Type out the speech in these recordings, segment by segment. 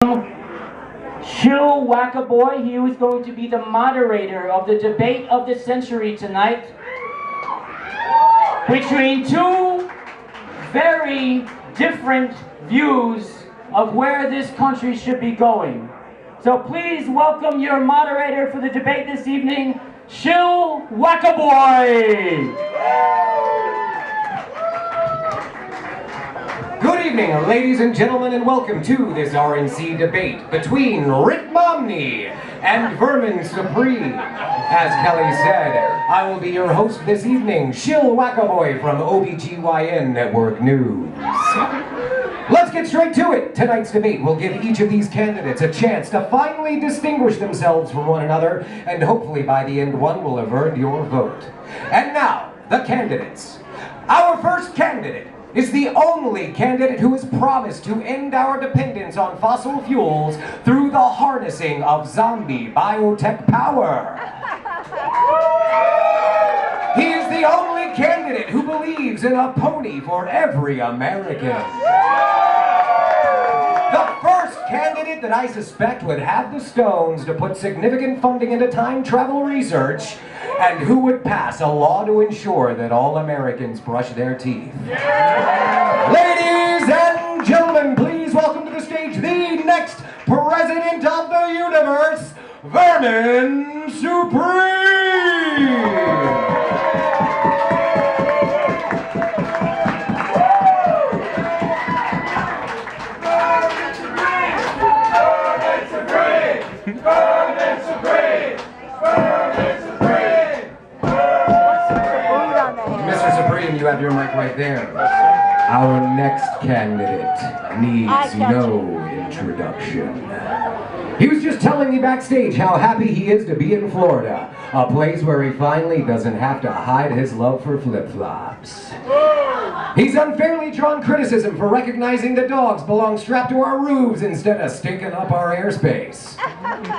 Shill Wackaboy. He was going to be the moderator of the debate of the century tonight between two very different views of where this country should be going. So please welcome your moderator for the debate this evening, Shill Wackaboy. Good evening, ladies and gentlemen, and welcome to this RNC debate between Rick Momney and Vermin Supreme. As Kelly said, I will be your host this evening, Shill Wackaboy from OBGYN Network News. Let's get straight to it. Tonight's debate will give each of these candidates a chance to finally distinguish themselves from one another, and hopefully by the end one will have earned your vote. And now, the candidates. Our first candidate is the only candidate who has promised to end our dependence on fossil fuels through the harnessing of zombie biotech power. He is the only candidate who believes in a pony for every American. The first candidate that I suspect would have the stones to put significant funding into time travel research, and who would pass a law to ensure that all Americans brush their teeth. Ladies and gentlemen, please welcome to the stage the next president of the universe, Vermin Supreme! You have your mic right there. Our next candidate needs no introduction. He was just telling me backstage how happy he is to be in Florida, a place where he finally doesn't have to hide his love for flip-flops. He's unfairly drawn criticism for recognizing the dogs belong strapped to our roofs instead of stinking up our airspace.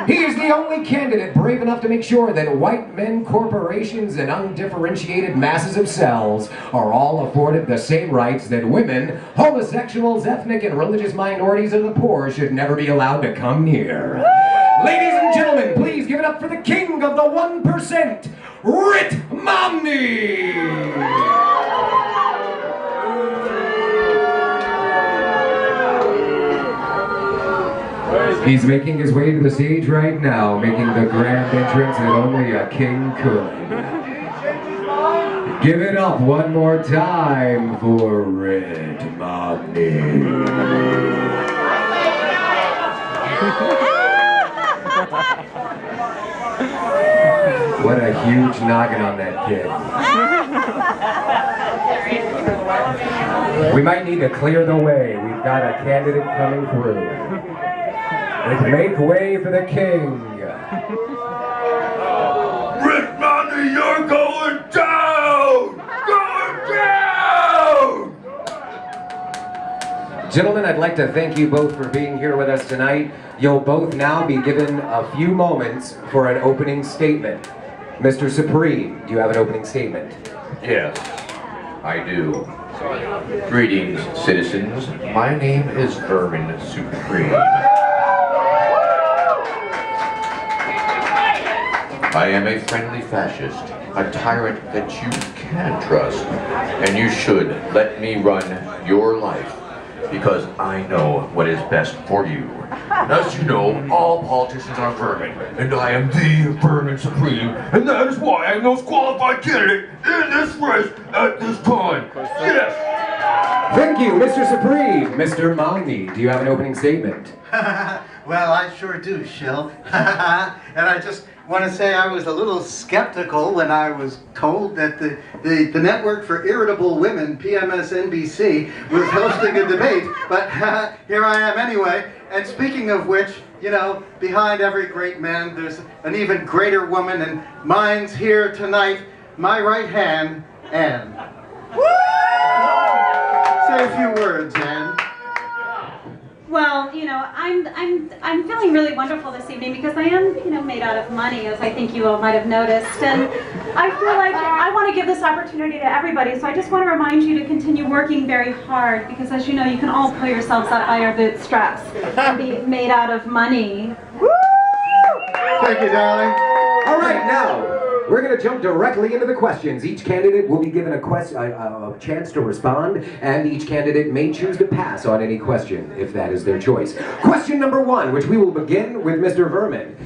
He is the only candidate brave enough to make sure that white men, corporations, and undifferentiated masses of cells are all afforded the same rights that women, homosexuals, ethnic and religious minorities, and the poor should never be allowed to come near. Ladies and gentlemen, please give it up for the king of the 1%, Rick Momney! He's making his way to the stage right now, making the grand entrance that only a king could. Give it up one more time for Rick Momney. What a huge noggin on that kid. We might need to clear the way. We've got a candidate coming through. Make way for the king. Rick Momney, you're going down! Going down! Gentlemen, I'd like to thank you both for being here with us tonight. You'll both now be given a few moments for an opening statement. Mr. Supreme, do you have an opening statement? Yes, I do. Greetings, citizens. My name is Vermin Supreme. I am a friendly fascist, a tyrant that you can trust, and you should let me run your life, because I know what is best for you. As you know, all politicians are vermin, and I am the Vermin Supreme, and that is why I am the most qualified candidate in this race at this time. Yes! Thank you, Mr. Supreme. Mr. Momney, do you have an opening statement? Well, I sure do, Shill. And I just want to say I was a little skeptical when I was told that the Network for Irritable Women, PMSNBC, was hosting a debate, but here I am anyway. And speaking of which, you know, behind every great man, there's an even greater woman, and mine's here tonight, my right hand, Anne. Say a few words, Anne. Well, I'm feeling really wonderful this evening because I am, made out of money, as I think you all might have noticed, and I feel like I want to give this opportunity to everybody. So I just want to remind you to continue working very hard because, as you know, you can all pull yourselves up by your bootstraps and be made out of money. Thank you, darling. All right, now we're going to jump directly into the questions. Each candidate will be given a chance to respond, and each candidate may choose to pass on any question if that is their choice. Question number 1, which we will begin with Mr. Vermin.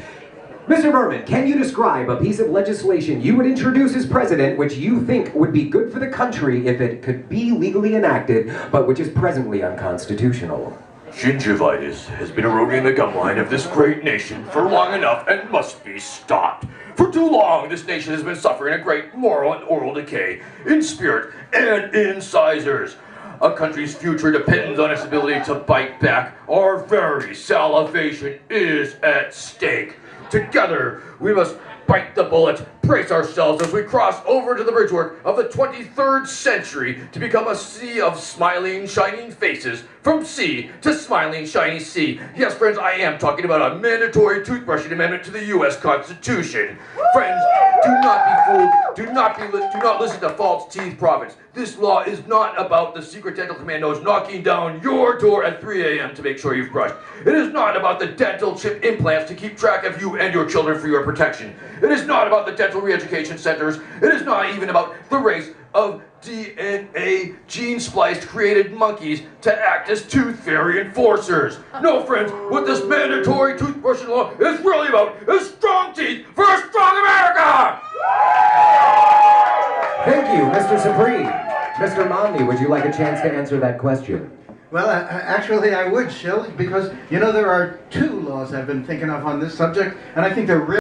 Mr. Vermin, can you describe a piece of legislation you would introduce as president which you think would be good for the country if it could be legally enacted, but which is presently unconstitutional? Gingivitis has been eroding the gum line of this great nation for long enough and must be stopped. For too long, this nation has been suffering a great moral and oral decay in spirit and in incisors. A country's future depends on its ability to bite back. Our very salivation is at stake. Together, we must bite the bullet, brace ourselves as we cross over to the bridgework of the 23rd century to become a sea of smiling, shining faces, from sea to smiling, shiny sea. Yes, friends, I am talking about a mandatory toothbrushing amendment to the U.S. Constitution. Friends, do not be fooled. Do not listen to false teeth prophets. This law is not about the secret dental commandos knocking down your door at 3 a.m. to make sure you've brushed. It is not about the dental chip implants to keep track of you and your children for your protection. It is not about the dental re-education centers. It is not even about the race of DNA gene-spliced created monkeys to act as tooth fairy enforcers. No, friends, what this mandatory toothbrushing law is really about is strong teeth for a strong America! Thank you, Mr. Supreme. Mr. Momney, would you like a chance to answer that question? Well, actually I would, Shell, because, there are 2 laws I've been thinking of on this subject, and I think they're really